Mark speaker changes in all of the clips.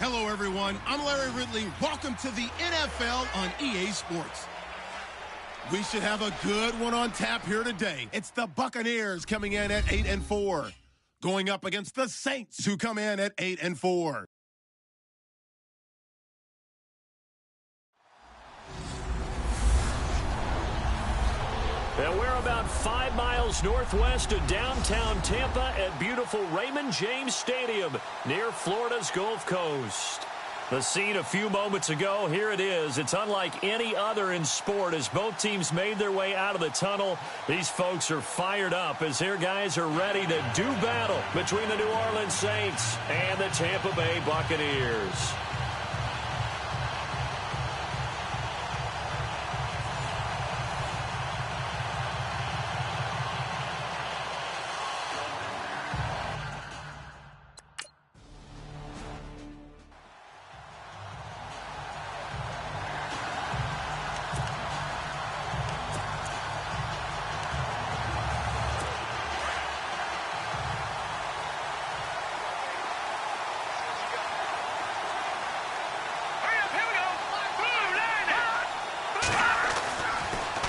Speaker 1: Hello, everyone. I'm Larry Ridley. Welcome to the NFL on EA Sports. We should have a good one on tap here today. It's the Buccaneers coming in at 8-4, going up against the Saints, who come in at 8-4.
Speaker 2: And we're about 5 miles northwest of downtown Tampa at beautiful Raymond James Stadium near Florida's Gulf Coast. The scene a few moments ago, here it is. It's unlike any other in sport as both teams made their way out of the tunnel. These folks are fired up as their guys are ready to do battle between the New Orleans Saints and the Tampa Bay Buccaneers.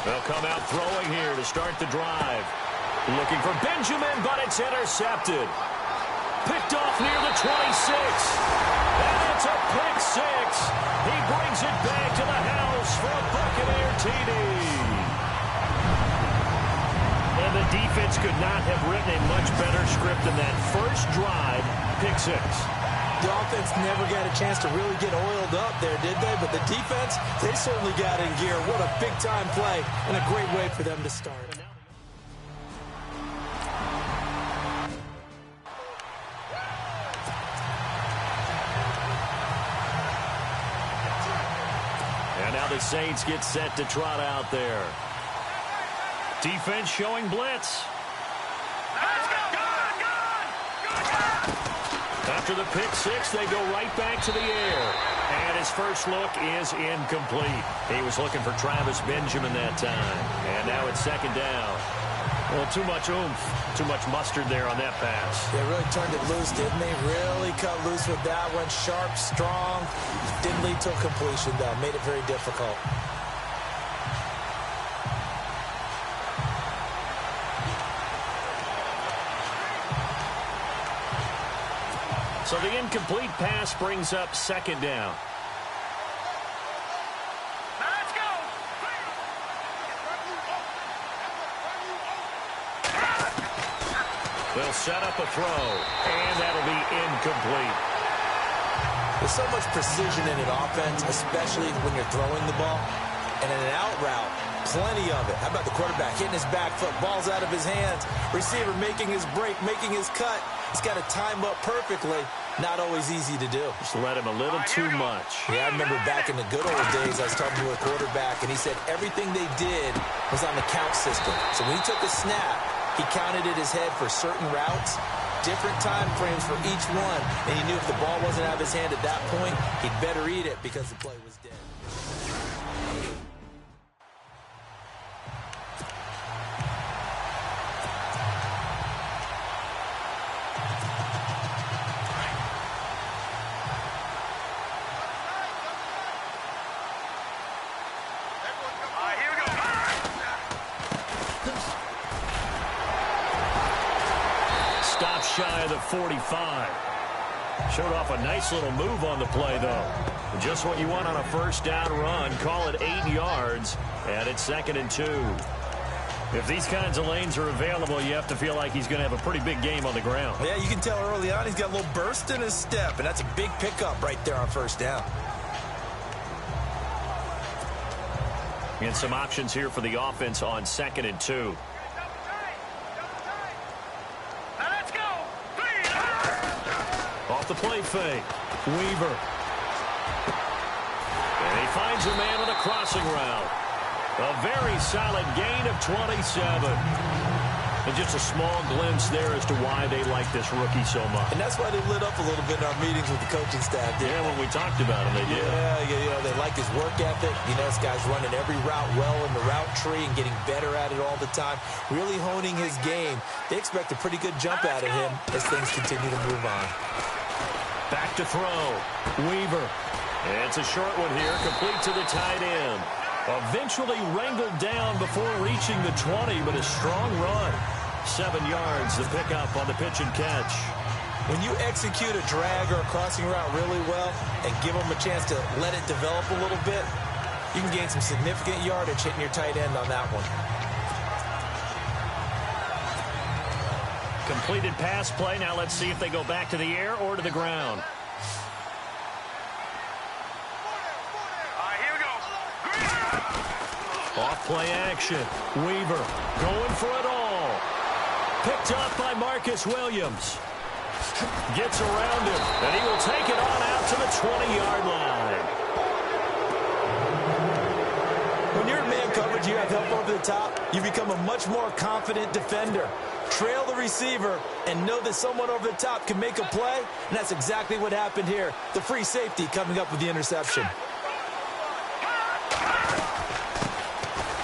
Speaker 2: They'll come out throwing here to start the drive. Looking for Benjamin, but it's intercepted. Picked off near the 26. And it's a pick six. He brings it back to the house for a Buccaneer TD. And the defense could not have written a much better script than that first drive, pick six.
Speaker 3: The offense never got a chance to really get oiled up there, did they? But the defense, they certainly got in gear. What a big-time play and a great way for them to start.
Speaker 2: And now the Saints get set to trot out there. Defense showing blitz. After the pick six, they go right back to the air. And his first look is incomplete. He was looking for Travis Benjamin that time. And now it's second down. Well, too much oomph, too much mustard there on that pass.
Speaker 3: They really turned it loose, didn't they? Really cut loose with that one. Sharp, strong. Didn't lead to a completion, though. Made it very difficult.
Speaker 2: So the incomplete pass brings up second down.
Speaker 4: Let's go.
Speaker 2: They'll set up a throw, and that'll be incomplete.
Speaker 3: There's so much precision in an offense, especially when you're throwing the ball. And in an out route, plenty of it. How about the quarterback hitting his back foot, ball's out of his hands, receiver making his break, making his cut. He's got to time up perfectly. Not always easy to do.
Speaker 2: Just let him a little too much.
Speaker 3: Yeah, I remember back in the good old days, I was talking to a quarterback, and he said everything they did was on the count system. So when he took a snap, he counted in his head for certain routes, different time frames for each one, and he knew if the ball wasn't out of his hand at that point, he'd better eat it because the play was dead.
Speaker 2: Shy of the 45. Showed off a nice little move on the play, though. Just what you want on a first down run. Call it 8 yards, and it's 2nd and 2. If these kinds of lanes are available, you have to feel like he's going to have a pretty big game on the ground.
Speaker 3: Yeah, you can tell early on he's got a little burst in his step, and that's a big pickup right there on first down.
Speaker 2: And some options here for the offense on 2nd and 2. Off the play fake. Weaver. And he finds a man on a crossing route. A very solid gain of 27. And just a small glimpse there as to why they like this rookie so much.
Speaker 3: And that's why they lit up a little bit in our meetings with the coaching staff.
Speaker 2: Yeah, when we talked about him, they did.
Speaker 3: Yeah, they like his work ethic. You know, this guy's running every route well in the route tree and getting better at it all the time. Really honing his game. They expect a pretty good jump out of him as things continue to move on.
Speaker 2: Back to throw. Weaver. It's a short one here, complete to the tight end. Eventually wrangled down before reaching the 20, but a strong run. 7 yards to pick up on the pitch and catch.
Speaker 3: When you execute a drag or a crossing route really well and give them a chance to let it develop a little bit, you can gain some significant yardage hitting your tight end on that one.
Speaker 2: Completed pass play. Now let's see if they go back to the air or to the ground. Off play action. Weaver going for it all. Picked up by Marcus Williams. Gets around him, and he will take it on out to the 20-yard line.
Speaker 3: When you're in man coverage, you have help over the top, you become a much more confident defender. Trail the receiver and know that someone over the top can make a play, and that's exactly what happened here. The free safety coming up with the interception.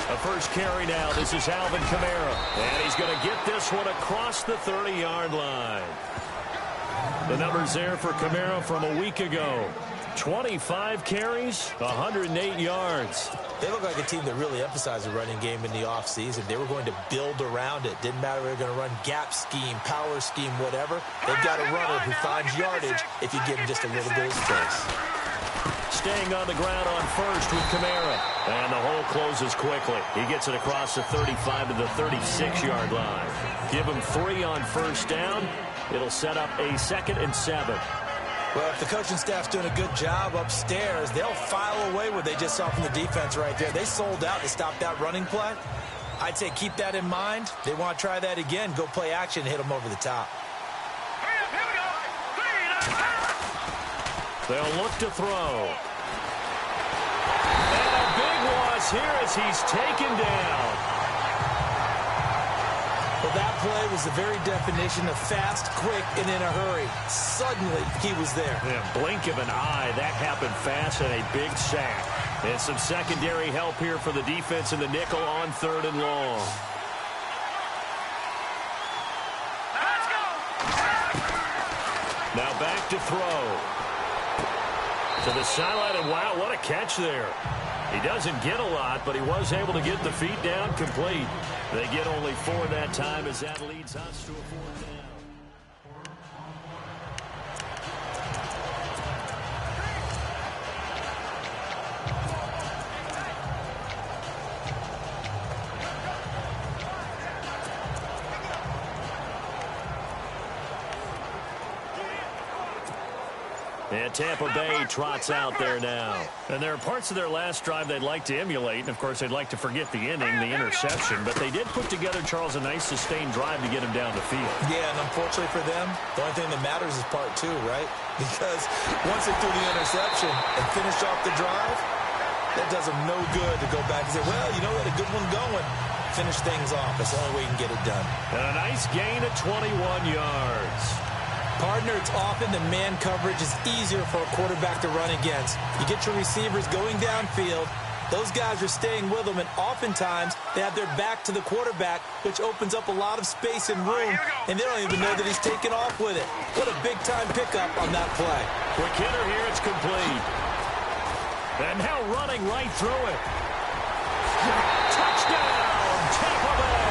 Speaker 2: A first carry now. This is Alvin Kamara. And he's going to get this one across the 30-yard line. The numbers there for Kamara from a week ago. 25 carries, 108 yards.
Speaker 3: They look like a team that really emphasized the running game in the offseason. They were going to build around it. Didn't matter if they were going to run gap scheme, power scheme, whatever. They've got a runner who finds yardage if you give him just a little bit of space.
Speaker 2: Staying on the ground on first with Kamara. And the hole closes quickly. He gets it across the 35 to the 36-yard line. Give him 3 on first down. It'll set up a 2nd and 7.
Speaker 3: Well, if the coaching staff's doing a good job upstairs, they'll file away what they just saw from the defense right there. They sold out to stop that running play. I'd say keep that in mind. They want to try that again. Go play action, hit them over the top.
Speaker 2: They'll look to throw. And a big loss here as he's taken down.
Speaker 3: Well, that play was the very definition of fast, quick, and in a hurry. Suddenly, he was there.
Speaker 2: Yeah, blink of an eye. That happened fast and a big sack. And some secondary help here for the defense in the nickel on 3rd and long.
Speaker 4: Let's go!
Speaker 2: Now back to throw. To the sideline, and wow, what a catch there. He doesn't get a lot, but he was able to get the feet down complete. They get only 4 that time as that leads us to a 4th down. And Tampa Bay trots out there now. And there are parts of their last drive they'd like to emulate. And, of course, they'd like to forget the inning, the interception. But they did put together, Charles, a nice sustained drive to get him down the field.
Speaker 3: Yeah, and unfortunately for them, the only thing that matters is part 2, right? Because once they threw the interception and finished off the drive, that does them no good to go back and say, well, you know what, a good one going. Finish things off. That's the only way you can get it done.
Speaker 2: And a nice gain of 21 yards.
Speaker 3: Partner, it's often the man coverage is easier for a quarterback to run against. You get your receivers going downfield. Those guys are staying with them, and oftentimes they have their back to the quarterback, which opens up a lot of space and room, and they don't even know that he's taken off with it. What a big-time pickup on that play.
Speaker 2: Quick hitter here, it's complete. And now running right through it. Touchdown, Tampa Bay!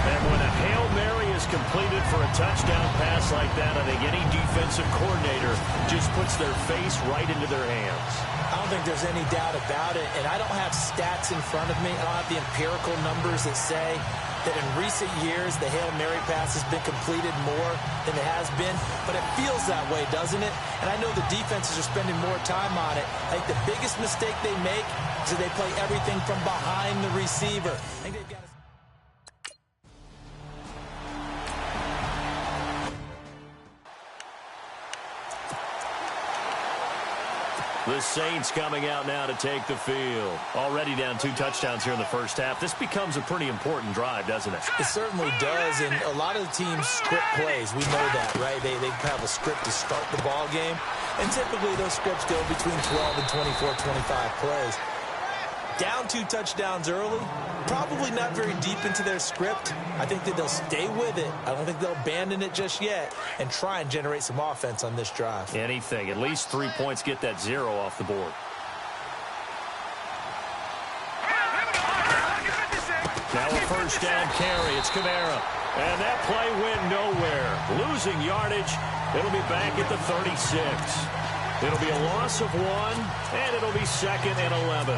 Speaker 2: And when a Hail Mary is completed for a touchdown pass like that, I think any defensive coordinator just puts their face right into their hands.
Speaker 3: I don't think there's any doubt about it, and I don't have stats in front of me. I don't have the empirical numbers that say that in recent years the Hail Mary pass has been completed more than it has been, but it feels that way, doesn't it? And I know the defenses are spending more time on it. I think the biggest mistake they make is that they play everything from behind the receiver. I think they've got to...
Speaker 2: The Saints coming out now to take the field. Already down 2 touchdowns here in the first half. This becomes a pretty important drive, doesn't it?
Speaker 3: It certainly does, and a lot of the teams script plays. We know that, right? They have a script to start the ball game, and typically those scripts go between 12 and 24, 25 plays. Down 2 touchdowns early, probably not very deep into their script. I think that they'll stay with it. I don't think they'll abandon it just yet and try and generate some offense on this drive.
Speaker 2: Anything. At least 3 points, get that 0 off the board. Now a first down carry. It's Kamara. And that play went nowhere. Losing yardage. It'll be back at the 36. It'll be a loss of 1, and it'll be 2nd and 11.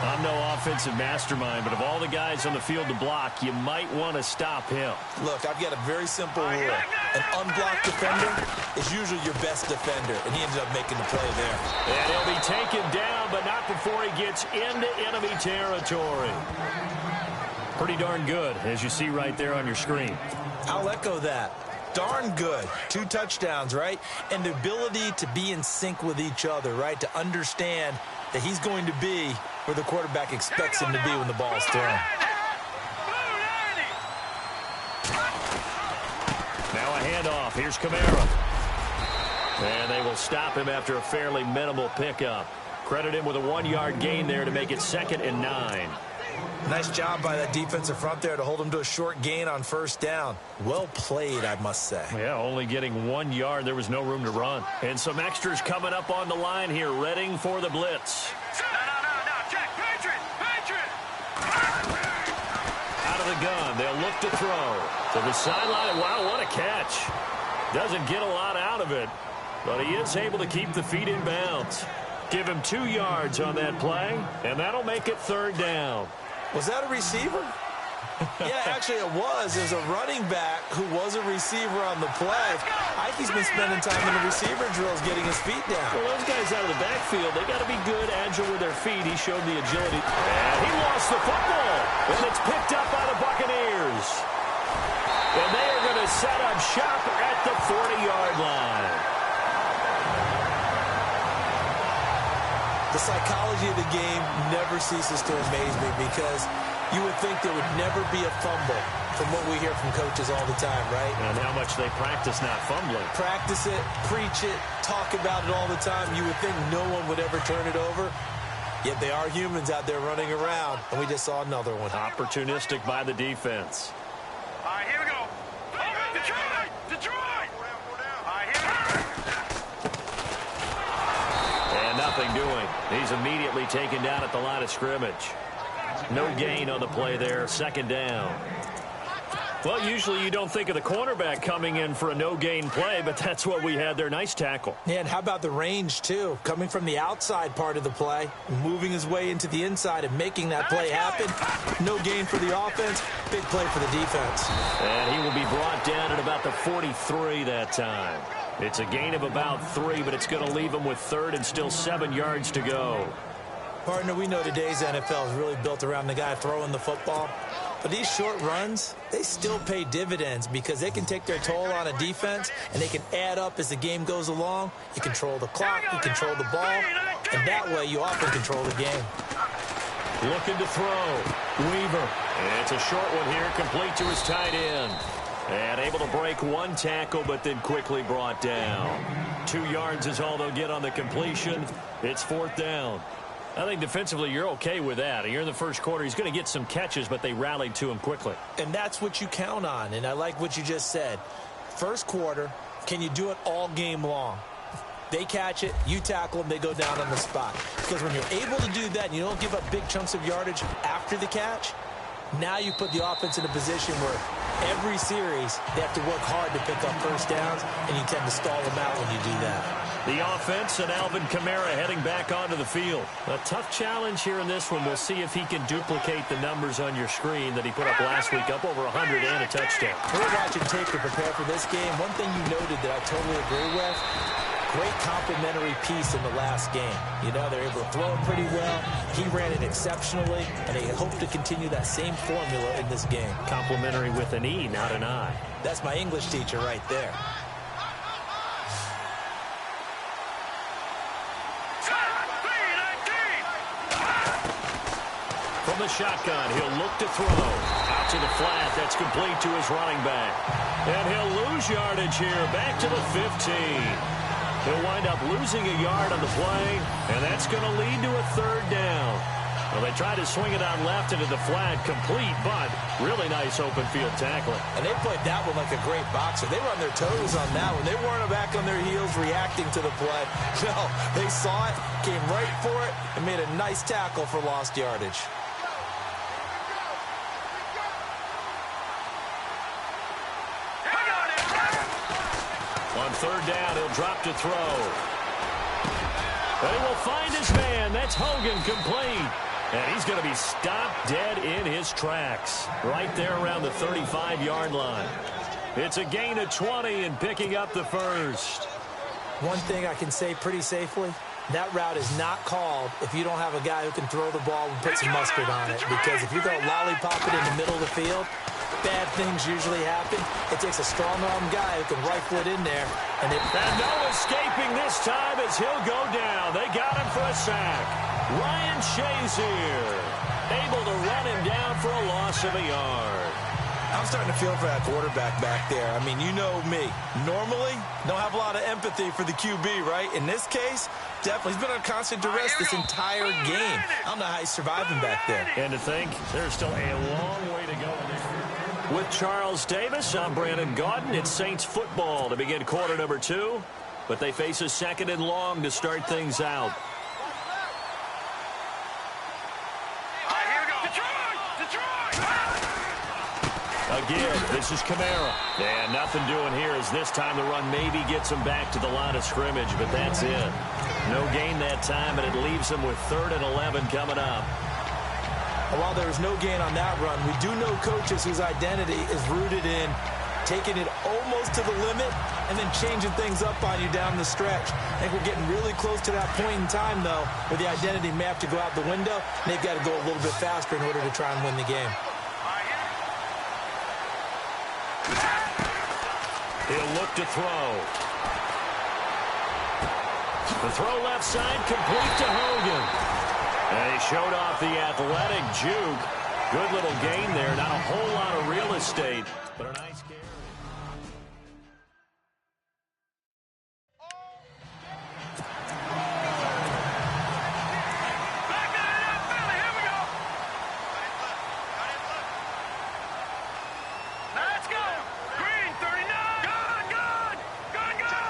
Speaker 2: I'm no offensive mastermind, but of all the guys on the field to block, you might want to stop him.
Speaker 3: Look, I've got a very simple rule. An unblocked defender is usually your best defender, and he ended up making the play there.
Speaker 2: And he'll be taken down, but not before he gets into enemy territory. Pretty darn good, as you see right there on your screen.
Speaker 3: I'll echo that. Darn good. 2 touchdowns, right? And the ability to be in sync with each other, right? To understand that he's going to be where the quarterback expects him to be when the ball is thrown.
Speaker 2: Now a handoff. Here's Kamara. And they will stop him after a fairly minimal pickup. Credit him with a 1-yard gain there to make it 2nd and 9.
Speaker 3: Nice job by that defensive front there to hold him to a short gain on first down. Well played, I must say.
Speaker 2: Yeah, only getting 1 yard. There was no room to run. And some extras coming up on the line here, readying for the blitz.
Speaker 4: No, check. Patriot.
Speaker 2: Out of the gun, they'll look to throw. To the sideline. Wow, what a catch. Doesn't get a lot out of it, but he is able to keep the feet in bounds. Give him 2 yards on that play, and that'll make it 3rd down.
Speaker 3: Was that a receiver? Yeah, actually it was. There's a running back who was a receiver on the play. I think he's been spending time in the receiver drills getting his feet down.
Speaker 2: Well, those guys out of the backfield, they got to be good, agile with their feet. He showed the agility. And he lost the football. And it's picked up by the Buccaneers. And they are going to set up shop at the 40-yard line.
Speaker 3: The psychology of the game never ceases to amaze me because you would think there would never be a fumble from what we hear from coaches all the time, right?
Speaker 2: And how much they practice not fumbling.
Speaker 3: Practice it, preach it, talk about it all the time. You would think no one would ever turn it over. Yet they are humans out there running around, and we just saw another one.
Speaker 2: Opportunistic by the defense.
Speaker 4: All right, here we go. Detroit! All right, here we go.
Speaker 2: And nothing doing. He's immediately taken down at the line of scrimmage. No gain on the play there. 2nd down. Well, usually you don't think of the cornerback coming in for a no-gain play, but that's what we had there. Nice tackle.
Speaker 3: Yeah, and how about the range, too? Coming from the outside part of the play, moving his way into the inside and making that play happen. No gain for the offense, big play for the defense.
Speaker 2: And he will be brought down at about the 43 that time. It's a gain of about 3, but it's going to leave him with 3rd and still 7 yards to go.
Speaker 3: Partner, we know today's NFL is really built around the guy throwing the football. But these short runs, they still pay dividends because they can take their toll on a defense and they can add up as the game goes along. You control the clock, you control the ball, and that way you often control the game.
Speaker 2: Looking to throw. Weaver. And it's a short one here, complete to his tight end. And able to break 1 tackle, but then quickly brought down. 2 yards is all they'll get on the completion. It's 4th down. I think defensively you're okay with that. Here in the first quarter, he's going to get some catches, but they rallied to him quickly.
Speaker 3: And that's what you count on, and I like what you just said. First quarter, can you do it all game long? They catch it, you tackle them, they go down on the spot. Because when you're able to do that and you don't give up big chunks of yardage after the catch, now you put the offense in a position where every series they have to work hard to pick up first downs, and you tend to stall them out when you do that.
Speaker 2: The offense and Alvin Kamara heading back onto the field. A tough challenge here in this one. We'll see if he can duplicate the numbers on your screen that he put up last week, up over 100 and a touchdown.
Speaker 3: We're watching tape to prepare for this game. One thing you noted that I totally agree with, great complimentary piece in the last game. You know, they're able to throw it pretty well. He ran it exceptionally, and they hope to continue that same formula in this game.
Speaker 2: Complimentary with an E, not an I.
Speaker 3: That's my English teacher right there.
Speaker 2: From the shotgun, he'll look to throw. Out to the flat, that's complete to his running back. And he'll lose yardage here, back to the 15. He'll wind up losing a yard on the play, and that's going to lead to a 3rd down. Well, they tried to swing it on left into the flat, complete, but really nice open field tackling.
Speaker 3: And they played that one like a great boxer. They were on their toes on that one. They weren't back on their heels reacting to the play. No, they saw it, came right for it, and made a nice tackle for lost yardage.
Speaker 2: On third down, he'll drop to throw. But he will find his man. That's Hogan, complete. And he's going to be stopped dead in his tracks. Right there around the 35-yard line. It's a gain of 20 and picking up the first.
Speaker 3: One thing I can say pretty safely, that route is not called if you don't have a guy who can throw the ball and put some mustard on it. Because if you're going to lollipop it in the middle of the field, bad things usually happen. It takes a strong-arm guy who can rifle it in there. And
Speaker 2: no escaping this time as he'll go down. They got him for a sack. Ryan Shazier able to run him down for a loss of a yard.
Speaker 3: I'm starting to feel for that quarterback back there. I mean, you know me. Normally, don't have a lot of empathy for the QB, right? In this case, definitely. He's been under constant duress this entire game. I don't know how he's surviving back there.
Speaker 2: And to think, there's still a long way to go in this. With Charles Davis, I'm Brandon Gaudin. It's Saints football to begin quarter number 2. But they face a second and long to start things out. Again, this is Kamara. And nothing doing here as this time the run maybe gets him back to the line of scrimmage, but that's it. No gain that time, and it leaves him with 3rd and 11 coming up.
Speaker 3: While there was no gain on that run, we do know coaches whose identity is rooted in taking it almost to the limit and then changing things up on you down the stretch. I think we're getting really close to that point in time, though, where the identity may have to go out the window, and they've got to go a little bit faster in order to try and win the game.
Speaker 2: He'll look to throw. The throw left side, complete to Hogan. And he showed off the athletic juke. Good little gain there. Not a whole lot of real estate, but a nice carry.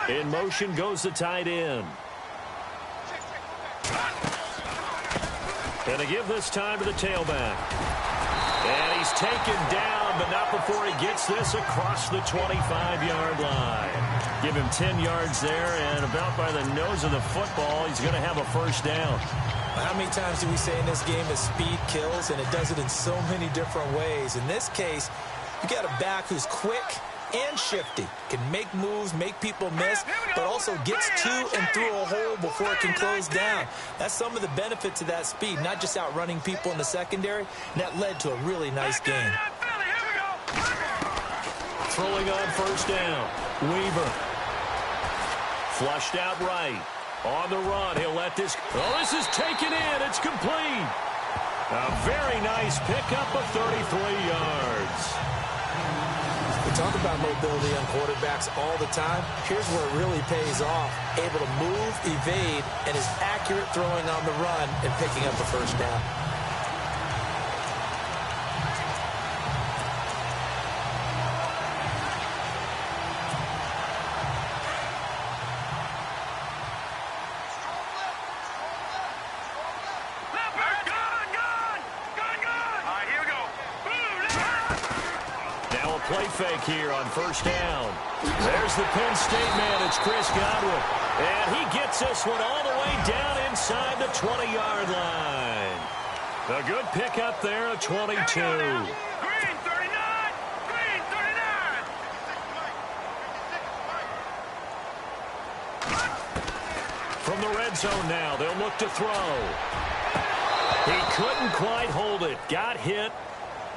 Speaker 2: In motion goes the tight end. And to give this time to the tailback. And he's taken down, but not before he gets this across the 25-yard line. Give him 10 yards there, and about by the nose of the football, he's going to have a first down.
Speaker 3: How many times do we say in this game that speed kills, and it does it in so many different ways? In this case, you got a back who's quick and shifty, can make moves, make people miss, but also gets to and through a hole before it can close down. That's some of the benefits of that speed, not just outrunning people in the secondary, and that led to a really nice game.
Speaker 2: Throwing on first down, Weaver. Flushed out right. On the run, he'll let this... Oh, this is taken in. It's complete. A very nice pickup of 33 yards.
Speaker 3: We talk about mobility on quarterbacks all the time. Here's where it really pays off. Able to move, evade, and is accurate throwing on the run and picking up a first down.
Speaker 2: Play fake here on first down. There's the Penn State man. It's Chris Godwin. And he gets this one all the way down inside the 20-yard line. A good pickup there, a 22.
Speaker 4: Green 39! Green 39!
Speaker 2: From the red zone now, they'll look to throw. He couldn't quite hold it. Got hit.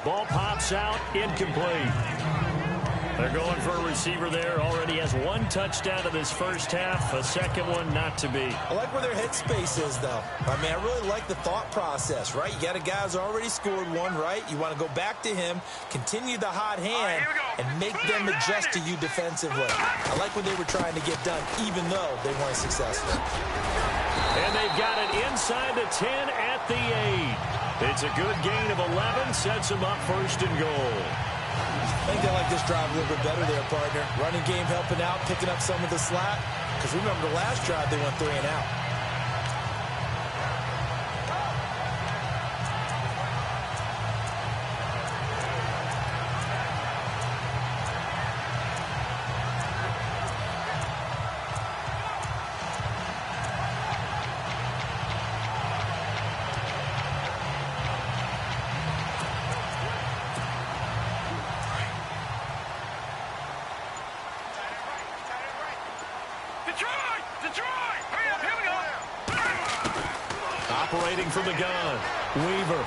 Speaker 2: Ball pops out, incomplete. They're going for a receiver there. Already has 1 touchdown in this first half. A second one not to be.
Speaker 3: I like where their head space is, though. I mean, I really like the thought process, right? You got a guy who's already scored one, right? You want to go back to him, continue the hot hand, and make them adjust to you defensively. I like what they were trying to get done, even though they weren't successful.
Speaker 2: And they've got it inside inside the 10 at the 8. It's a good gain of 11, sets them up first and goal.
Speaker 3: I think they like this drive a little bit better there, partner. Running game helping out, picking up some of the slack. Because remember, the last drive, they went 3 and out.
Speaker 4: Detroit! Hurry up, here we go!
Speaker 2: Operating from the gun, Weaver.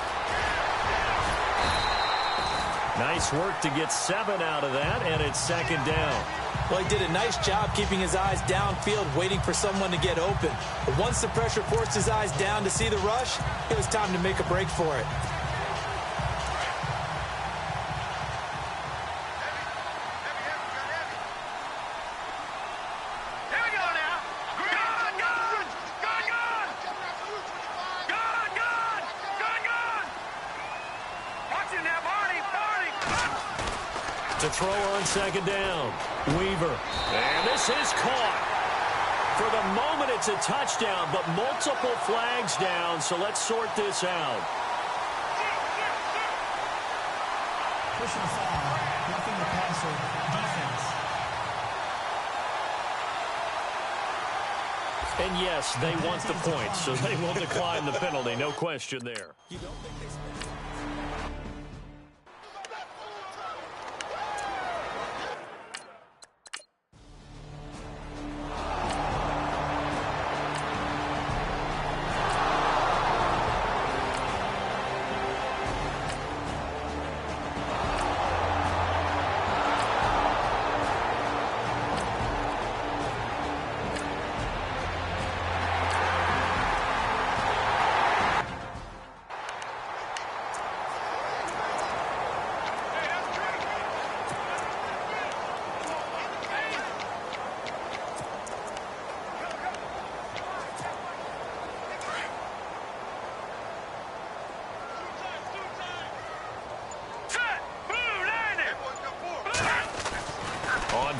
Speaker 2: Nice work to get 7 out of that, and it's second down.
Speaker 3: Well, he did a nice job keeping his eyes downfield, waiting for someone to get open. But once the pressure forced his eyes down to see the rush, it was time to make a break for it.
Speaker 2: To throw on second down, Weaver. And this is caught. For the moment, it's a touchdown, but multiple flags down, so let's sort this out.
Speaker 5: Personal foul, roughing the passer, defense.
Speaker 2: And yes, they want the points, so they will decline the penalty, no question there.
Speaker 3: You don't think they spent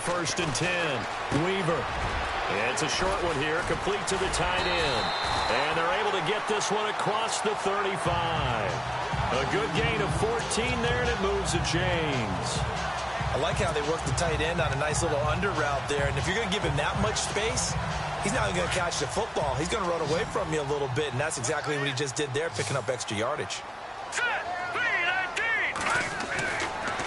Speaker 2: First and 10, Weaver. It's a short one here, complete to the tight end. And they're able to get this one across the 35. A good gain of 14 there, and it moves the chains.
Speaker 3: I like how they work the tight end on a nice little under route there. And if you're going to give him that much space, he's not going to catch the football. He's going to run away from you a little bit, and that's exactly what he just did there, picking up extra yardage.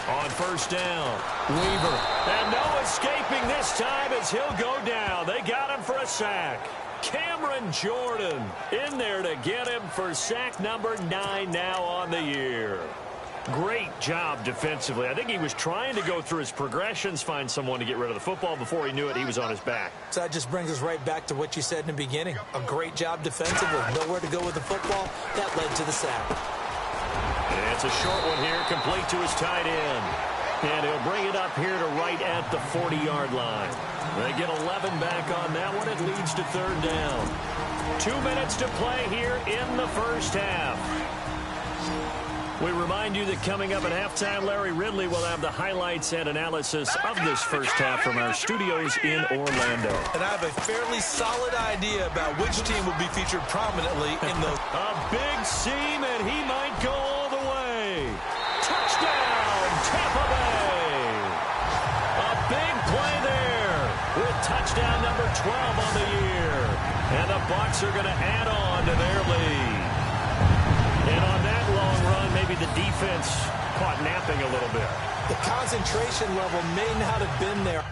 Speaker 2: On first down, Weaver. And no escaping this time as he'll go down. They got him for a sack. Cameron Jordan in there to get him for sack number 9 now on the year. Great job defensively. I think he was trying to go through his progressions, find someone to get rid of the football. Before he knew it, he was on his back.
Speaker 3: So that just brings us right back to what you said in the beginning. A great job defensively. Nowhere to go with the football. That led to the sack.
Speaker 2: It's a short one here, complete to his tight end. And he'll bring it up here to right at the 40-yard line. They get 11 back on that one. It leads to third down. 2 minutes to play here in the first half. We remind you that coming up at halftime, Larry Ridley will have the highlights and analysis of this first half from our studios in Orlando.
Speaker 3: And I have a fairly solid idea about which team will be featured prominently in those.
Speaker 2: A big seam, and he might go all the way. Touchdown, Tampa Bay. A big play there with touchdown number 12 on the year. And the Bucs are going to add on to their lead. And on that long run, maybe the defense caught napping a little bit.
Speaker 3: The concentration level may not have been there.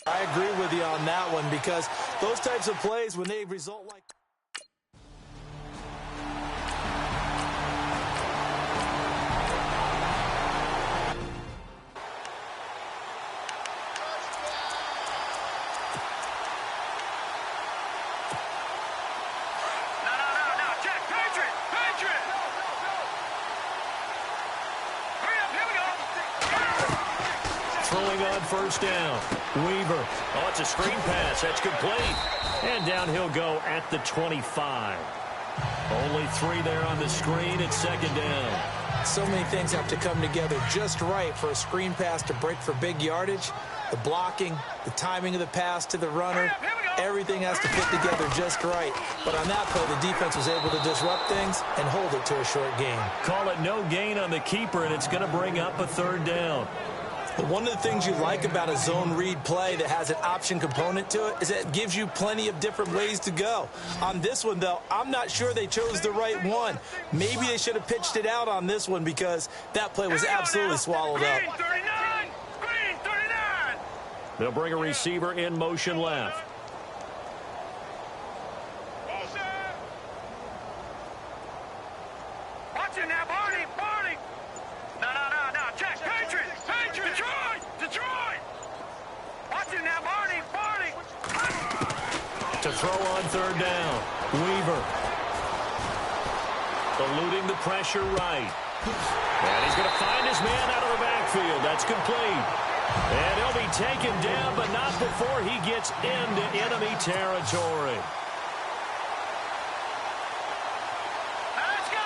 Speaker 3: I agree with you on that one because those types of plays, when they result like...
Speaker 2: throwing on first down. Weaver. Oh, it's a screen pass. That's complete. And down he'll go at the 25. Only 3 there on the screen. It's second down.
Speaker 3: So many things have to come together just right for a screen pass to break for big yardage. The blocking, the timing of the pass to the runner, everything has to fit together just right. But on that play, the defense was able to disrupt things and hold it to a short gain.
Speaker 2: Call it no gain on the keeper, and it's going to bring up a third down.
Speaker 3: But one of the things you like about a zone read play that has an option component to it is that it gives you plenty of different ways to go. On this one, though, I'm not sure they chose the right one. Maybe they should have pitched it out on this one because that play was absolutely swallowed up.
Speaker 4: Green 39.
Speaker 2: They'll bring a receiver in motion left.
Speaker 4: Watch it now, Barney. No. Check. Patriots. Detroit. Watch it now, Barney.
Speaker 2: To throw on third down. Weaver. Eluding the pressure right. And he's going to find his man out of the backfield. That's complete. And he'll be taken down, but not before he gets into enemy territory.
Speaker 4: Let's go.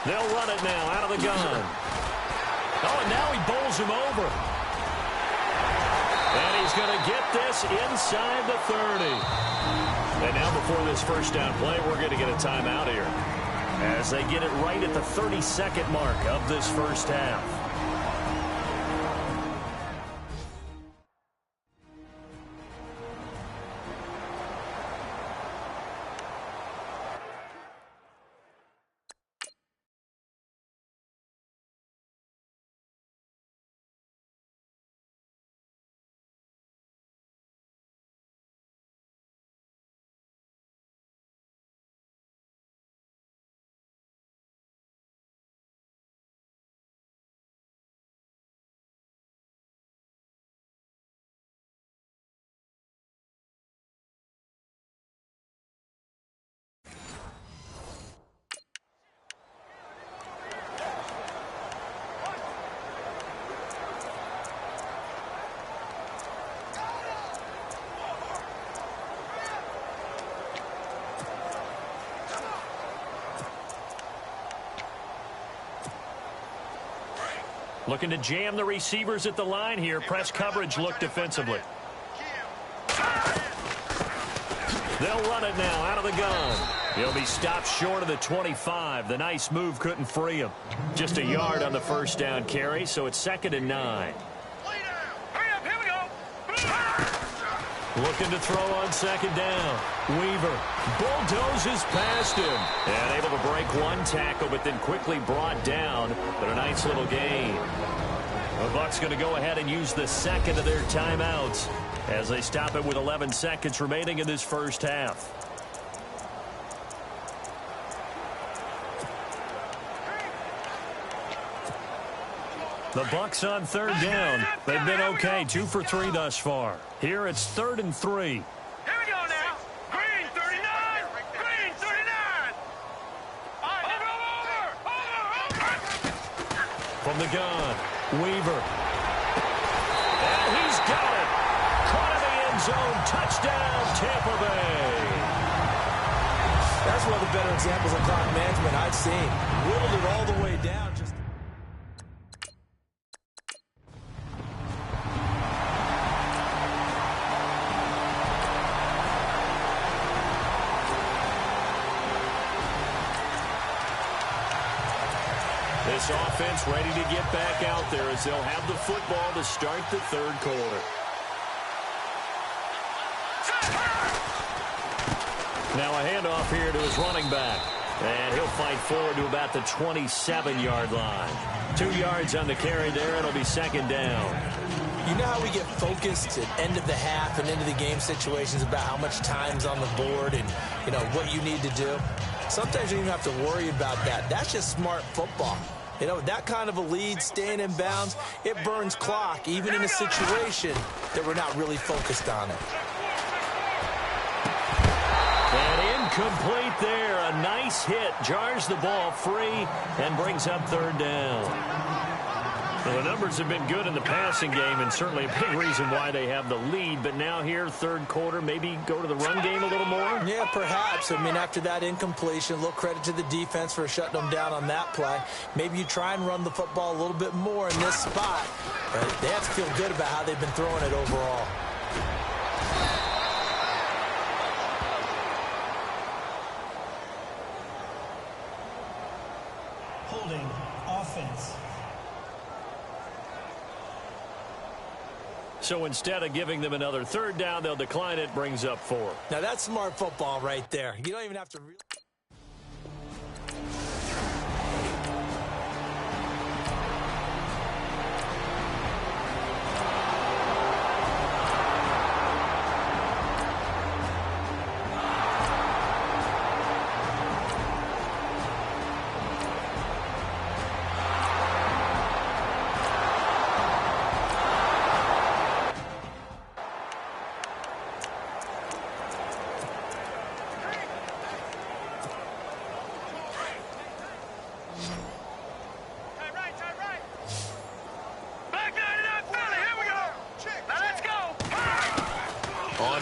Speaker 2: They'll run it now out of the gun. Oh, and now he bowls him over. And he's going to get this inside the 30. And now before this first down play, we're going to get a timeout here as they get it right at the 32nd mark of this first half. Looking to jam the receivers at the line here. Press coverage look defensively. They'll run it now out of the gun. He'll be stopped short of the 25. The nice move couldn't free him. Just a yard on the first down carry, so it's 2nd and 9.
Speaker 4: Here we go.
Speaker 2: Looking to throw on 2nd down. Weaver bulldozes past him. And able to break one tackle, but then quickly brought down. But a nice little gain. The Bucs going to go ahead and use the second of their timeouts as they stop it with 11 seconds remaining in this first half. The Bucs on 3rd down. They've been okay, 2 for 3 thus far. Here it's 3rd and 3.
Speaker 4: Here we go now. Green 39. Green 39. Over.
Speaker 2: From the gun, Weaver. And he's got it. Caught in the end zone. Touchdown, Tampa Bay.
Speaker 3: That's one of the better examples of clock management I've seen. Whittled it all the way down.
Speaker 2: This offense ready to get back out there as they'll have the football to start the 3rd quarter. Now a handoff here to his running back. And he'll fight forward to about the 27-yard line. 2 yards on the carry there. It'll be 2nd down.
Speaker 3: You know how we get focused at end of the half and into the game situations about how much time's on the board and, you know, what you need to do? Sometimes you don't even have to worry about that. That's just smart football. You know, that kind of a lead, staying in bounds, it burns clock, even in a situation that we're not really focused on it.
Speaker 2: And incomplete there. A nice hit. Jars the ball free and brings up 3rd down. Well, the numbers have been good in the passing game, and certainly a big reason why they have the lead. But now here, third quarter, maybe go to the run game a little more?
Speaker 3: Yeah, perhaps. I mean, after that incompletion, a little credit to the defense for shutting them down on that play. Maybe you try and run the football a little bit more in this spot. But they have to feel good about how they've been throwing it overall.
Speaker 5: Holding offense.
Speaker 2: So instead of giving them another third down, they'll decline it, brings up 4.
Speaker 3: Now, that's smart football right there. You don't even have to...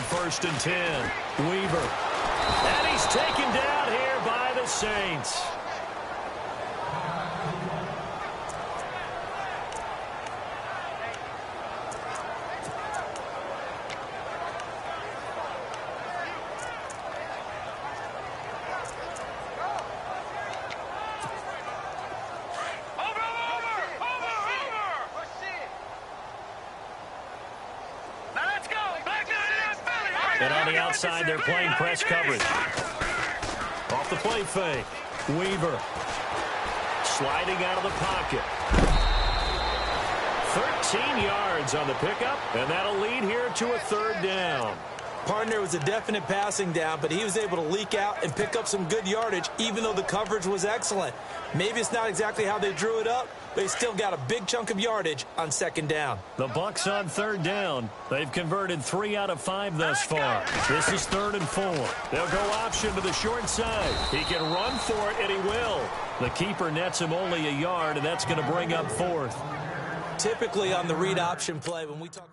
Speaker 2: First and 10. Weaver. And he's taken down here by the Saints. And on the outside, they're playing press coverage. Off the play fake. Weaver. Sliding out of the pocket. 13 yards on the pickup, and that'll lead here to a third down.
Speaker 3: Partner was a definite passing down, but he was able to leak out and pick up some good yardage, even though the coverage was excellent. Maybe it's not exactly how they drew it up, but he still got a big chunk of yardage on second down.
Speaker 2: The Bucs on third down. They've converted 3 out of 5 thus far. This is 3rd and 4. They'll go option to the short side. He can run for it, and he will. The keeper nets him only a yard, and that's going to bring up 4th.
Speaker 3: Typically on the read option play, when we talk...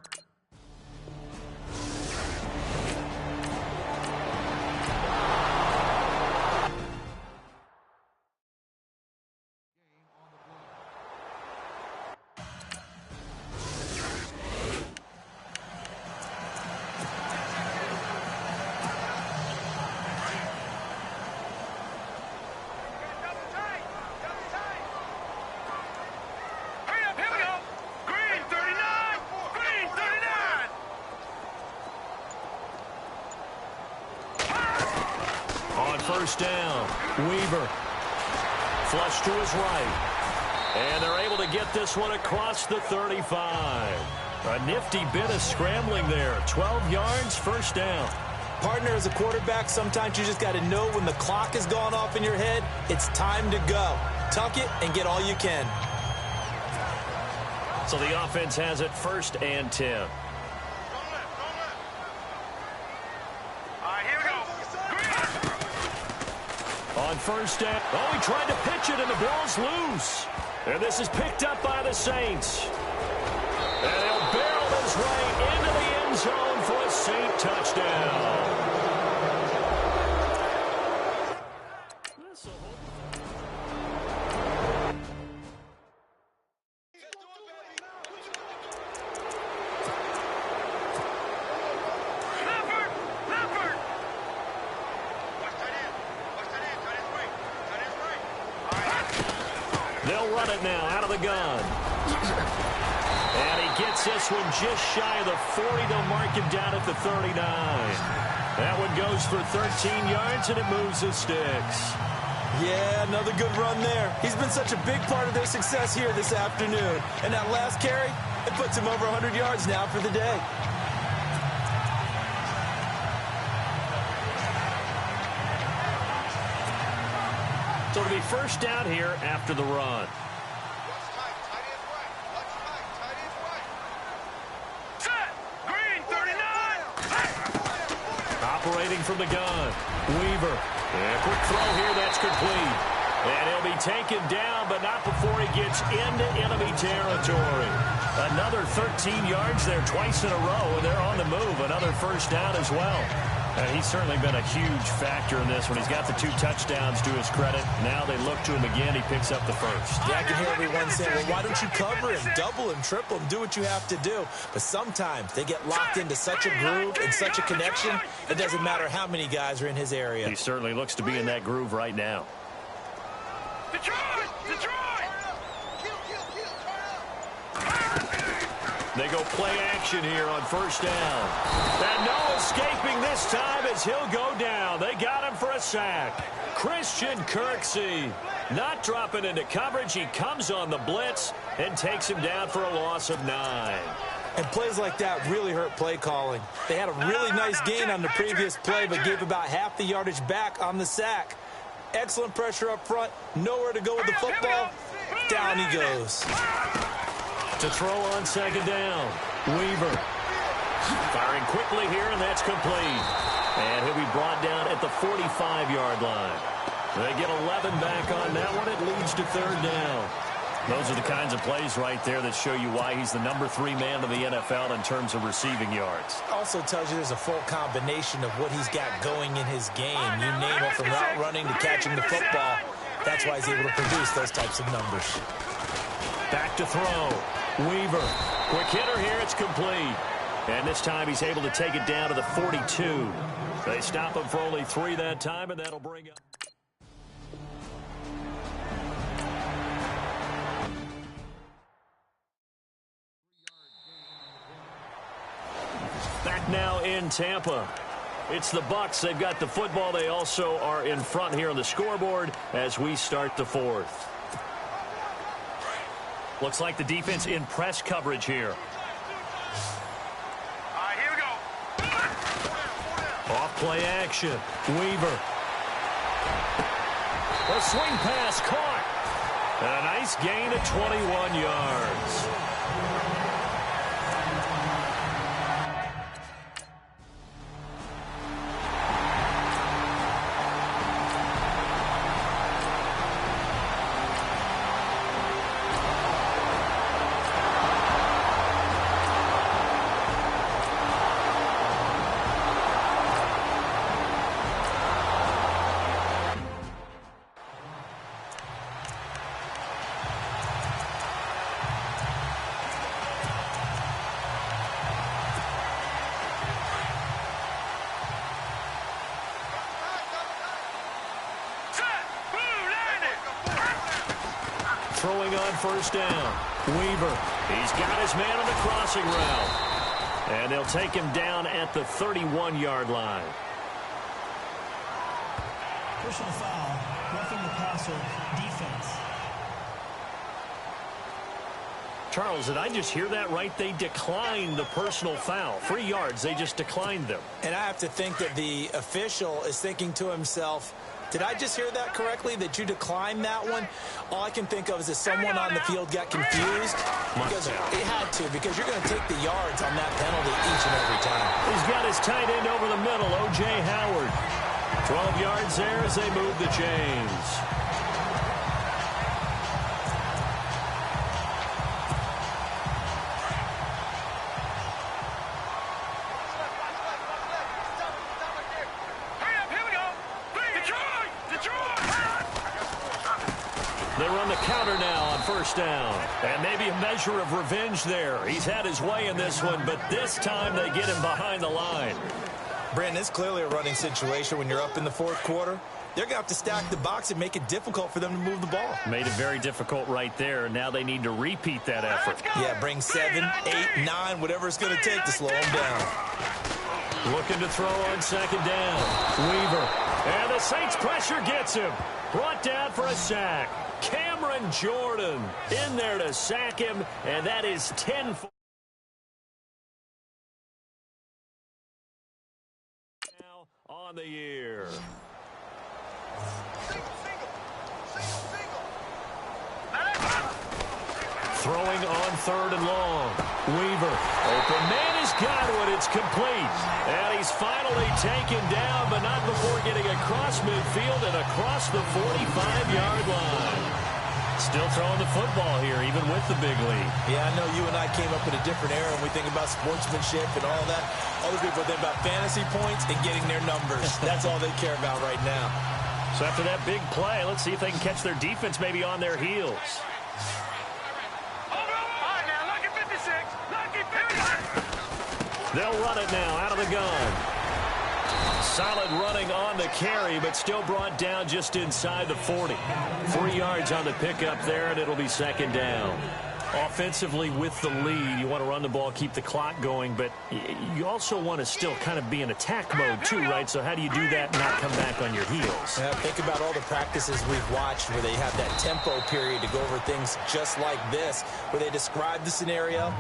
Speaker 2: First down. Weaver. Flush to his right. And they're able to get this one across the 35. A nifty bit of scrambling there. 12 yards, first down.
Speaker 3: Partner, as a quarterback, sometimes you just got to know when the clock has gone off in your head, it's time to go. Tuck it and get all you can.
Speaker 2: So the offense has it 1st and 10. On first down. Oh, he tried to pitch it, and the ball's loose. And this is picked up by the Saints. And he'll barrel his way into the end zone for a Saint touchdown. They'll run it now out of the gun. And he gets this one just shy of the 40. They'll mark him down at the 39. That one goes for 13 yards, and it moves the sticks.
Speaker 3: Yeah, another good run there. He's been such a big part of their success here this afternoon. And that last carry, it puts him over 100 yards now for the day.
Speaker 2: So it'll be first down here after the run.
Speaker 4: Set! Green, 39!
Speaker 2: Operating from the gun. Weaver. And a quick throw here, that's complete. And he'll be taken down, but not before he gets into enemy territory. Another 13 yards there twice in a row, and they're on the move. Another first down as well. And he's certainly been a huge factor in this one. He's got the 2 touchdowns to his credit. Now they look to him again. He picks up the first.
Speaker 3: Yeah, I can hear everyone saying, well, why don't you cover him, double him, triple him, do what you have to do. But sometimes they get locked into such a groove and such a connection, it doesn't matter how many guys are in his area.
Speaker 2: He certainly looks to be in that groove right now. They go play action here on first down. And no escaping this time as he'll go down. They got him for a sack. Christian Kirksey not dropping into coverage. He comes on the blitz and takes him down for a loss of 9.
Speaker 3: And plays like that really hurt play calling. They had a really nice gain on the previous play, but gave about half the yardage back on the sack. Excellent pressure up front. Nowhere to go with the football. Down he goes.
Speaker 2: To throw on second down. Weaver firing quickly here, and that's complete. And he'll be brought down at the 45-yard line. They get 11 back on that one. It leads to third down. Those are the kinds of plays right there that show you why he's the number 3 man in the NFL in terms of receiving yards.
Speaker 3: Also tells you there's a full combination of what he's got going in his game. You name it, from route running to catching the football. That's why he's able to produce those types of numbers.
Speaker 2: Back to throw. Weaver. Quick hitter here. It's complete. And this time he's able to take it down to the 42. They stop him for only 3 that time, and that'll bring up. Back now in Tampa. It's the Bucs. They've got the football. They also are in front here on the scoreboard as we start the 4th. Looks like the defense in press coverage here.
Speaker 4: All right, here we go.
Speaker 2: Off play action. Weaver. A swing pass caught. And a nice gain of 21 yards. Throwing on first down. Weaver. He's got his man on the crossing route. And they'll take him down at the 31-yard line.
Speaker 5: Personal foul, roughing the passer, defense.
Speaker 2: Charles, did I just hear that right? They declined the personal foul. 3 yards, they just declined them.
Speaker 3: And I have to think that the official is thinking to himself, did I just hear that correctly, that you declined that one? All I can think of is that someone on the field got confused. Because it had to, because you're going to take the yards on that penalty each and every time.
Speaker 2: He's got his tight end over the middle, O.J. Howard. 12 yards there as they move the chains. They run the counter now on first down. And maybe a measure of revenge there. He's had his way in this one, but this time they get him behind the line.
Speaker 3: Brandon, it's clearly a running situation when you're up in the 4th quarter. They're going to have to stack the box and make it difficult for them to move the ball.
Speaker 2: Made it very difficult right there. Now they need to repeat that effort.
Speaker 3: Yeah, bring 7, 8, 9, whatever it's going to take to slow them down.
Speaker 2: Looking to throw on second down. Weaver. And the Saints pressure gets him. Brought down for a sack. Cameron Jordan in there to sack him, and that is 10 now on the year. Throwing on 3rd and long. Weaver. Open man has got it. It's complete. And he's finally taken down, but not before before getting across midfield and across the 45-yard line. Still throwing the football here, even with the big lead.
Speaker 3: Yeah, I know you and I came up in a different era when we think about sportsmanship and all that. Other people think about fantasy points and getting their numbers. That's all they care about right now.
Speaker 2: So after that big play, let's see if they can catch their defense maybe on their heels.
Speaker 4: All right, now, lucky 56. Lucky 56.
Speaker 2: They'll run it now out of the gun. Solid running on the carry, but still brought down just inside the 40. 3 yards on the pickup there, and it'll be second down. Offensively with the lead, you want to run the ball, keep the clock going, but you also want to still kind of be in attack mode too, right? So how do you do that and not come back on your heels?
Speaker 3: Yeah, think about all the practices we've watched where they have that tempo period to go over things just like this, where they describe the scenario,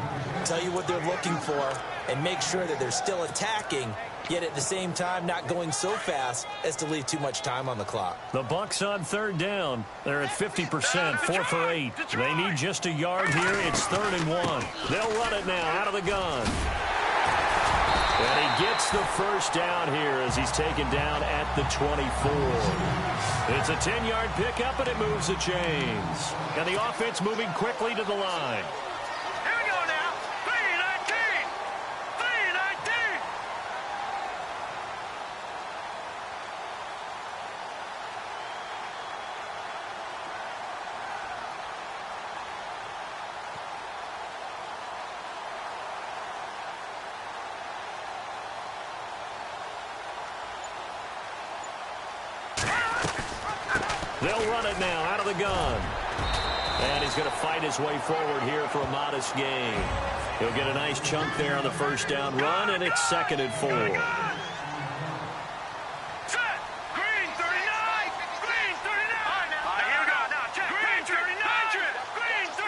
Speaker 3: tell you what they're looking for, and make sure that they're still attacking, yet at the same time not going so fast as to leave too much time on the clock.
Speaker 2: The Bucs on third down. They're at 50%, 4 for 8. They need just a yard here. It's 3rd and 1. They'll run it now out of the gun. And he gets the first down here as he's taken down at the 24. It's a 10-yard pickup, and it moves the chains. And the offense moving quickly to the line.
Speaker 4: Here we go now. 3-19. 3-19.
Speaker 2: They'll run it now out of the gun. And he's going to fight his way forward here for a modest gain. He'll get a nice chunk there on the first down run, and it's 2nd and 4.
Speaker 4: Set. Green 39. Green 39. All right, here we go. Now, check. Green 39. Green 39.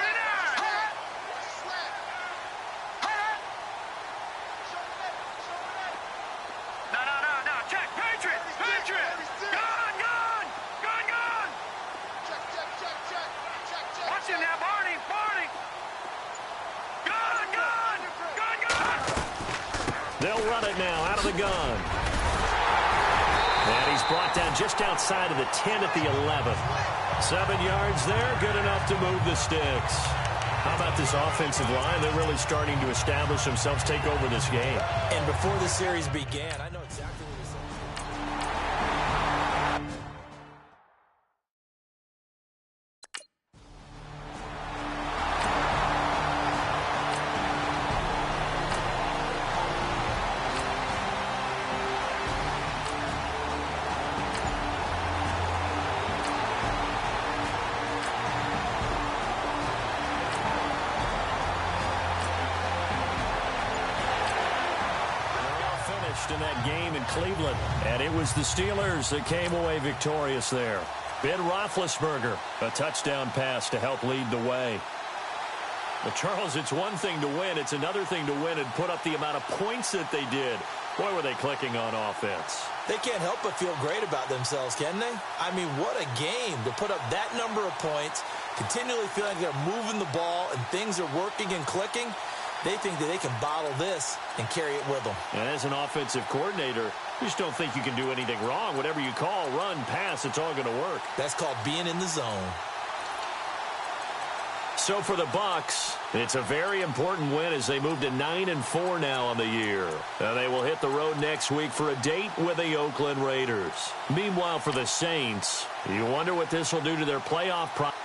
Speaker 4: No. Check. Patriot. Patriot. Gun. Watch him now, Barney. Gun.
Speaker 2: They'll run it now out of the gun. And he's brought down just outside of the 10 at the 11. 7 yards there, good enough to move the sticks. How about this offensive line? They're really starting to establish themselves, take over this game.
Speaker 3: And before the series began, I know exactly what you're saying.
Speaker 2: In that game in Cleveland, and it was the Steelers that came away victorious there. Ben Roethlisberger, a touchdown pass to help lead the way. But Charles, it's one thing to win, it's another thing to win and put up the amount of points that they did. Boy, were they clicking on offense.
Speaker 3: They can't help but feel great about themselves, can they? I mean, what a game to put up that number of points, continually feeling like they're moving the ball and things are working and clicking. They think that they can bottle this and carry it with them.
Speaker 2: And as an offensive coordinator, you just don't think you can do anything wrong. Whatever you call, run, pass, it's all going to work.
Speaker 3: That's called being in the zone.
Speaker 2: So for the Bucs, it's a very important win as they move to 9-4 now on the year. And they will hit the road next week for a date with the Oakland Raiders. Meanwhile, for the Saints, you wonder what this will do to their playoff prospects.